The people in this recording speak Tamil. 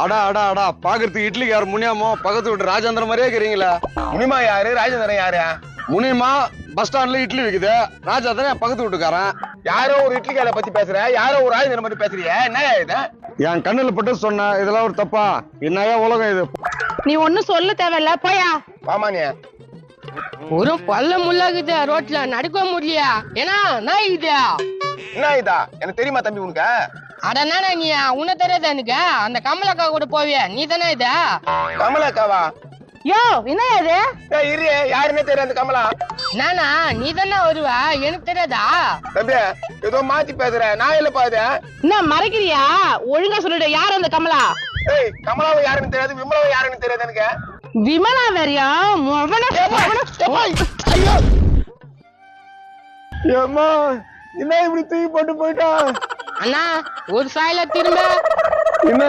அடா அடா அடா பாக்குறதுக்கு இட்லிக்கு யாரு முனியாமோ பக்கத்து வீட்டு ராஜேந்திர மாதிரியே இருக்கிறீங்களா? முனிமா யாரு, ராஜேந்திரன் யாரு? முனியமா பஸ் ஸ்டாண்ட்ல இட்லி விக்குது, ராஜேந்திரன் என் பக்கத்து வீட்டுக்காரன். யாரோ ஒரு இட்லி கடை பத்தி பேசுற, யாரோ ஒரு ராஜேந்திரன் பத்தி பேசுறிய, என்ன இது? என் கண்ணுல பட்டு சொன்ன இதெல்லாம் ஒரு தப்பா? என்னையா உலகம் இது? நீ ஒன்னும் சொல்ல தேவையில்ல, போயா. வாமானியா ஒரு பல்ல முள்ளாகுது, ரோட்ல நடக்க முடியலையா? ஏன்னா நான் இது என்ன இதா? எனக்கு தெரியுமா தம்பி உனக்கு? அடனா நீ உன்ன தெரியாத எனக்கு? அந்த கமலக்கா கூட போவிய நீ தானே இது? கமலாக்காவா? யோ என்ன இது? இரு, யாருன்னே தெரியாது கமலா. நானா? நீ தானே வருவ, எனக்கு தெரியாதா? தம்பி ஏதோ மாத்தி பேசுற, நான் இல்ல பாது. என்ன மறைக்கிறியா? ஒழுங்கா சொல்லிடு, யார் அந்த கமலா? ஏய், கமலாவை யாருன்னு தெரியாது, விமலாவை யாருன்னு தெரியாது எனக்கு. விமலா வேறியா? ஏம்மா என்ன இப்படி தூக்கி போட்டு போயிட்டா? அண்ணா ஒரு சாயில திரும்ப என்ன